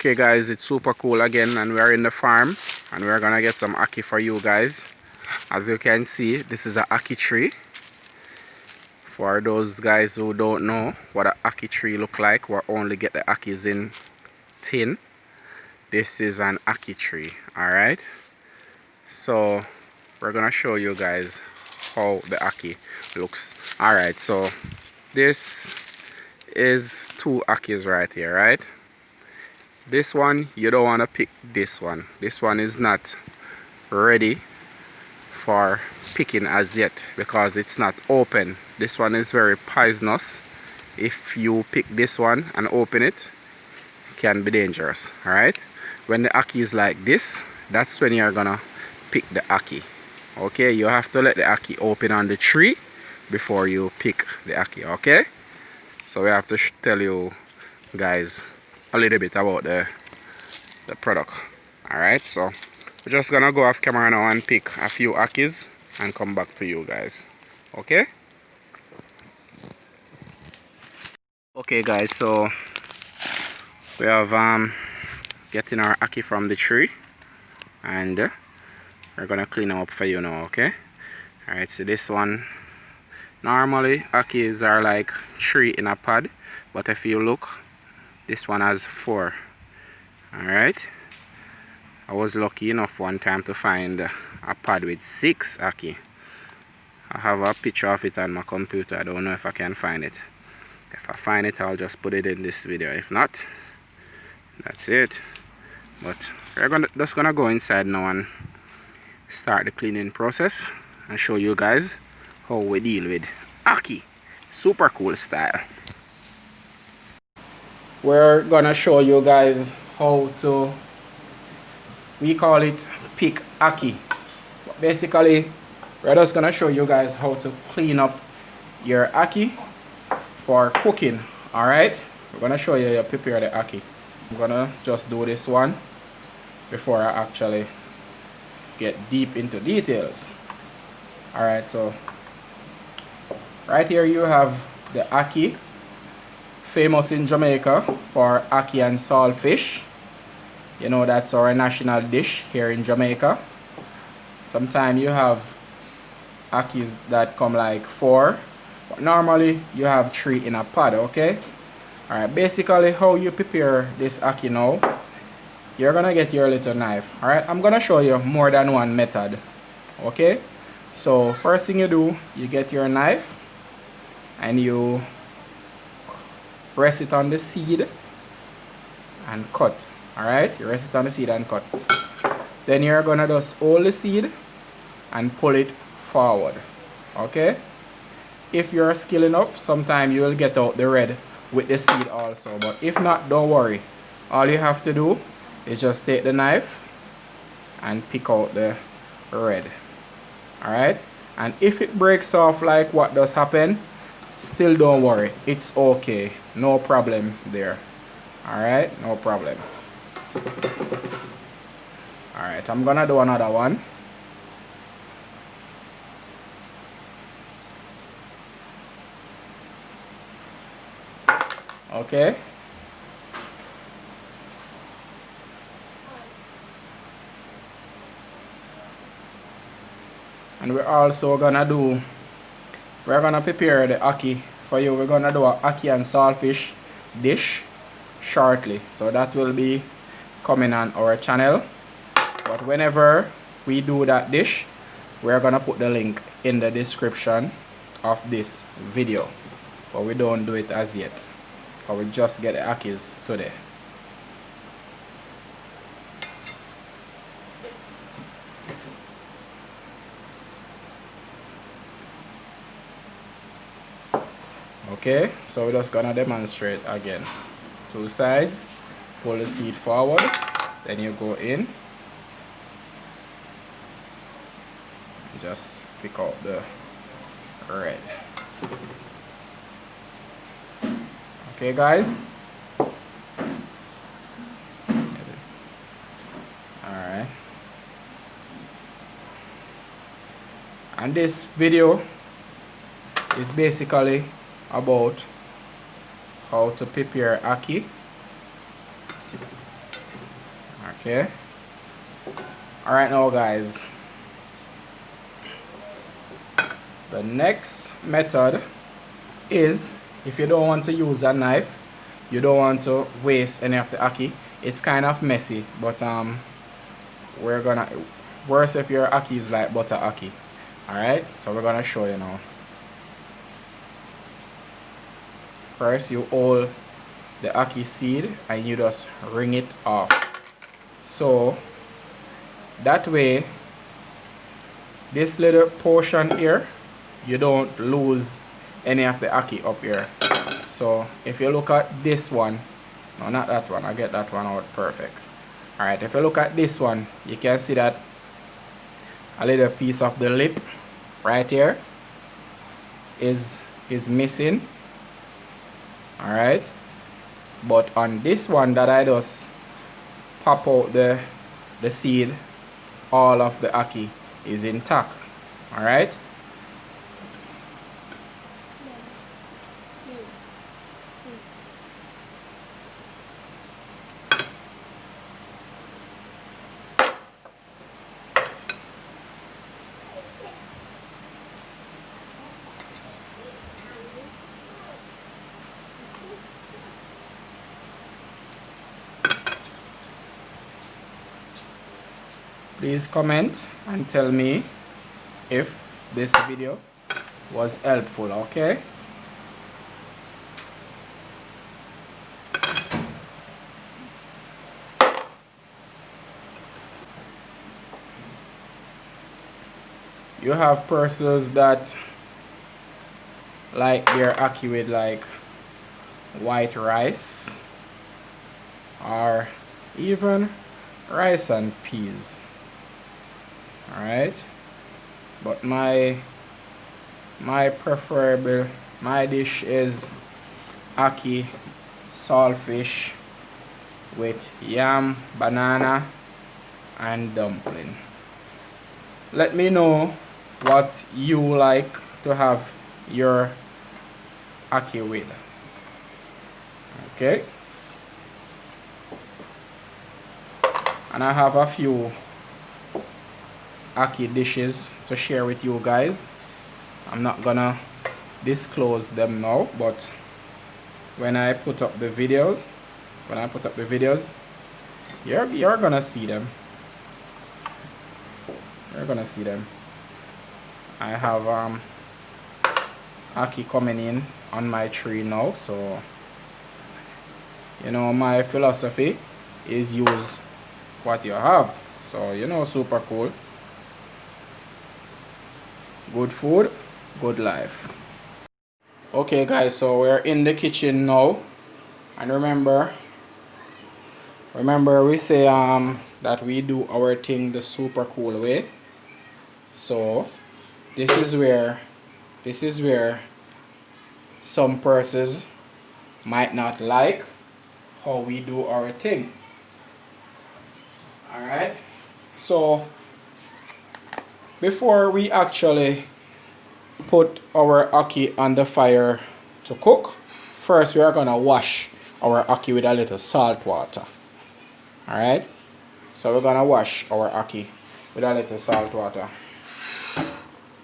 Okay guys, it's super cool again and we're in the farm and we're gonna get some ackee for you guys. As you can see, this is an ackee tree. For those guys who don't know what an ackee tree look like, we only get the ackees in tin. This is an ackee tree, alright? So we're gonna show you guys how the ackee looks. Alright, so this is two ackees right here, right? This one, you don't want to pick this one. This one is not ready for picking as yet because it's not open. This one is very poisonous. If you pick this one and open it, it can be dangerous. Alright? When the ackee is like this, that's when you're gonna pick the ackee. Okay, you have to let the ackee open on the tree before you pick the ackee. Okay, so we have to tell you guys a little bit about the product. Alright, so we're just gonna go off camera now and pick a few ackees and come back to you guys. Okay, guys, so we have getting our ackee from the tree and we're gonna clean up for you now. Okay, alright, so this one, normally ackees are like 3 in a pod, but if you look, this one has 4. Alright, I was lucky enough one time to find a pod with 6 ackee. I have a picture of it on my computer. I don't know if I can find it. If I find it, I'll just put it in this video. If not, that's it. But we're just gonna go inside now and start the cleaning process and show you guys how we deal with ackee, super cool style. We're gonna show you guys how to, we call it pick ackee. But basically, we're just gonna show you guys how to clean up your ackee for cooking. Alright, we're gonna show you how to prepare the ackee. I'm gonna just do this one before I actually get deep into details. Alright, so right here you have the ackee, famous in Jamaica for ackee and saltfish. You know, that's our national dish here in Jamaica. Sometimes you have ackees that come like 4, but normally you have 3 in a pod. Okay, alright, basically how you prepare this ackee now, you're gonna get your little knife. Alright, I'm gonna show you more than one method. Okay, so first thing you do, you get your knife and you rest it on the seed and cut. Alright, you rest it on the seed and cut. Then you're gonna just hold the seed and pull it forward. Okay, if you're skilled enough, sometimes you will get out the red with the seed also, but if not, don't worry. All you have to do is just take the knife and pick out the red. Alright, and if it breaks off like what does happen, still don't worry, it's okay, no problem there. Alright, no problem. Alright, I'm gonna do another one. Okay, and we're also gonna prepare the ackee for you. We're gonna do a ackee and saltfish dish shortly, so that will be coming on our channel. But whenever we do that dish, we're gonna put the link in the description of this video, but we don't do it as yet, but we just get the ackees today. Okay, so we're just gonna demonstrate again. 2 sides, pull the seed forward, then you go in, just pick out the red. Okay guys, alright, and this video is basically about how to prepare ackee Okay. Alright now guys, the next method is, if you don't want to use a knife, you don't want to waste any of the ackee, it's kind of messy, but we're gonna, worse if your ackee is like butter ackee. Alright, so we're gonna show you now. First you hold the ackee seed and you just wring it off, so that way this little portion here, you don't lose any of the ackee up here. So if you look at this one, no, not that one, I get that one out perfect. Alright, if you look at this one, you can see that a little piece of the lip right here is missing. Alright, but on this one that I just pop out the seed, all of the ackee is intact. Alright, please comment and tell me if this video was helpful. Okay, you have persons that like their ackee with like white rice or even rice and peas. Alright, but my preferable, my dish is ackee saltfish with yam, banana and dumpling. Let me know what you like to have your ackee with. Okay, and I have a few ackee dishes to share with you guys. I'm not gonna disclose them now, but when I put up the videos, you're gonna see them. You're gonna see them. I have ackee coming in on my tree now, so you know my philosophy is use what you have. So you know, super cool. Good food, good life. Okay guys, so we're in the kitchen now, and remember we say that we do our thing the super cool way. So this is where some persons might not like how we do our thing. Alright, so before we actually put our ackee on the fire to cook, first we are gonna wash our ackee with a little salt water. Alright, so we're gonna wash our ackee with a little salt water.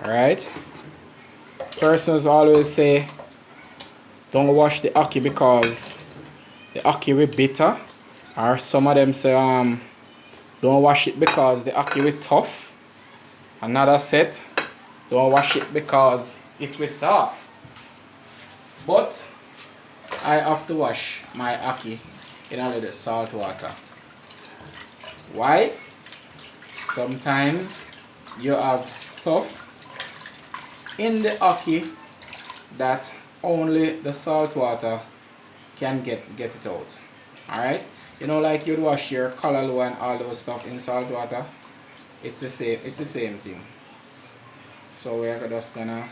Alright, persons always say don't wash the ackee because the ackee will bitter, or some of them say don't wash it because the ackee will tough. Another set, don't wash it because it will soft. But I have to wash my ackee in a little salt water. Why? Sometimes you have stuff in the ackee that only the salt water can get it out. Alright? You know, like you'd wash your callaloo and all those stuff in salt water. It's the same thing. So we're just gonna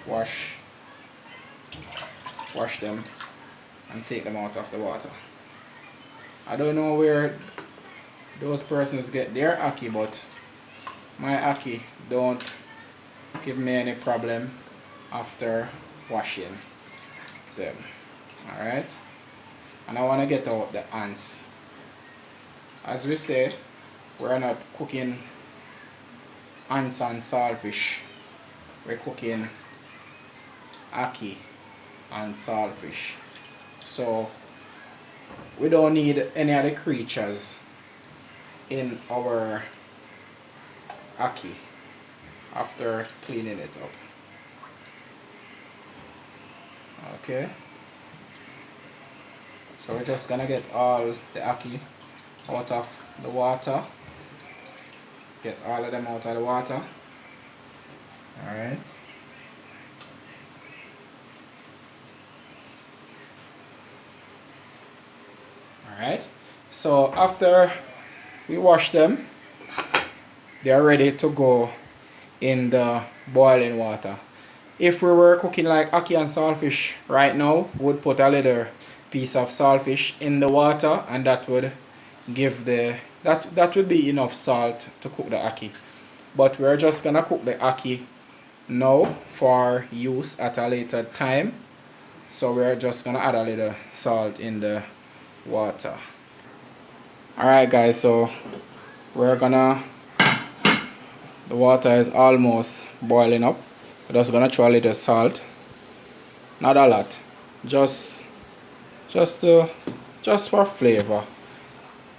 wash them and take them out of the water. I don't know where those persons get their ackee, but my ackee don't give me any problem after washing them. Alright, and I want to get out the ants. As we say, we're not cooking ants and saltfish, we're cooking ackee and saltfish. So we don't need any other creatures in our ackee after cleaning it up. Okay, so we're just gonna get all the ackee out of the water. Get all of them out of the water. Alright. Alright. So after we wash them, they are ready to go in the boiling water. If we were cooking like ackee and saltfish right now, we would put a little piece of saltfish in the water, and that would give that would be enough salt to cook the ackee. But we're just gonna cook the ackee now for use at a later time. So we're just gonna add a little salt in the water. Alright guys, so we're gonna, the water is almost boiling up. We're just gonna throw a little salt, not a lot, just for flavor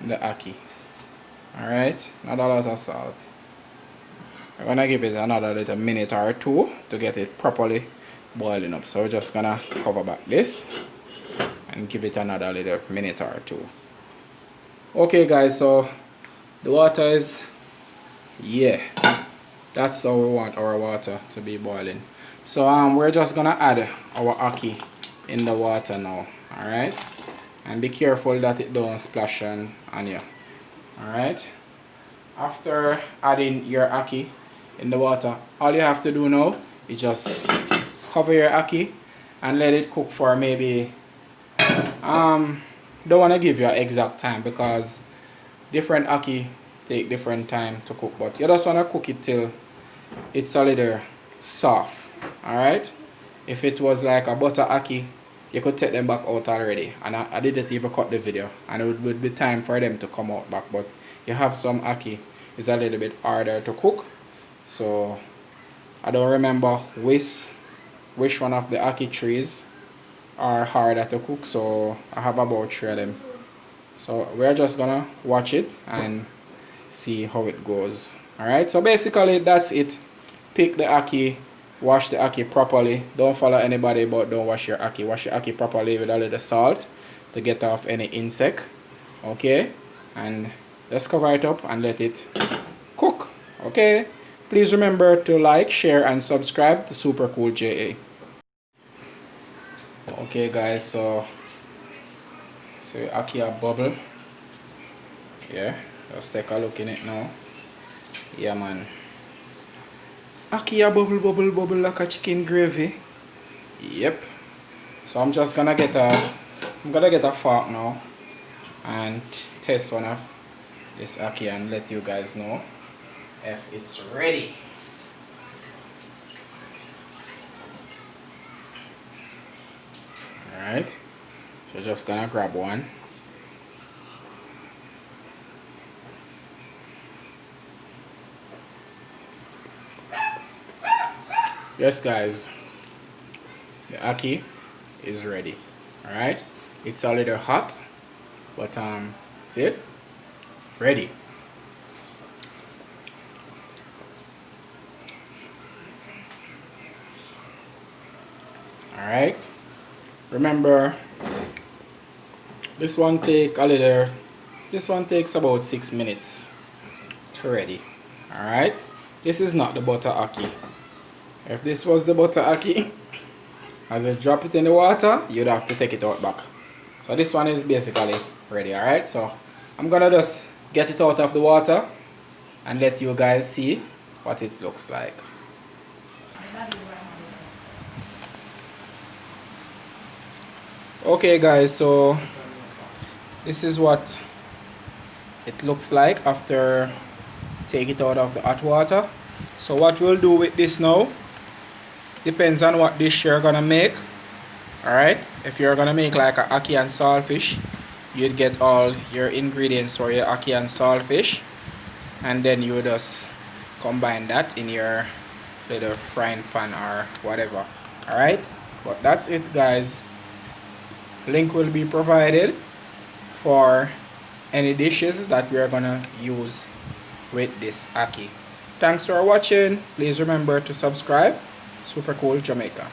in the ackee. Alright, not a lot of salt. We're gonna give it another little minute or two to get it properly boiling up. So we're just gonna cover back this and give it another little minute or two. Okay guys, so the water is, yeah, that's how we want our water to be boiling. So we're just gonna add our ackee in the water now. Alright, and be careful that it don't splash on you. Alright, after adding your ackee in the water, all you have to do now is just cover your ackee and let it cook for maybe don't want to give you an exact time because different ackee take different time to cook, but you just want to cook it till it's a little soft. Alright, if it was like a butter ackee, you could take them back out already, and I didn't even cut the video, and it would be time for them to come out back. But you have some ackee, it's a little bit harder to cook. So I don't remember which one of the ackee trees are harder to cook, so I have about 3 of them. So we're just gonna watch it and see how it goes. Alright, so basically that's it. Pick the ackee, wash the ackee properly. Don't follow anybody, but don't wash your ackee. Wash your ackee properly with a little salt to get off any insect. Okay, and let's cover it up and let it cook. Okay, please remember to like, share and subscribe to Super Cool JA. Okay guys, so ackee a bubble. Yeah, let's take a look in it now. Yeah man, ackee a bubble like a chicken gravy. Yep. So I'm just gonna get a fork now and test one of this ackee and let you guys know if it's ready. Alright, so just gonna grab one. Yes guys, the ackee is ready. Alright, it's a little hot, but see it? Ready. Alright, remember this one takes about 6 minutes to ready. Alright, this is not the butter ackee. If this was the butter ackee, as you drop it in the water, you'd have to take it out back. So this one is basically ready. Alright, so I'm gonna just get it out of the water and let you guys see what it looks like. Okay guys, so this is what it looks like after take it out of the hot water. So what we'll do with this now depends on what dish you're gonna make. Alright, if you're gonna make like a ackee and saltfish, you'd get all your ingredients for your ackee and saltfish, and then you just combine that in your little frying pan or whatever. Alright, but that's it, guys. Link will be provided for any dishes that we are gonna use with this ackee. Thanks for watching. Please remember to subscribe. Super Cool Jamaica.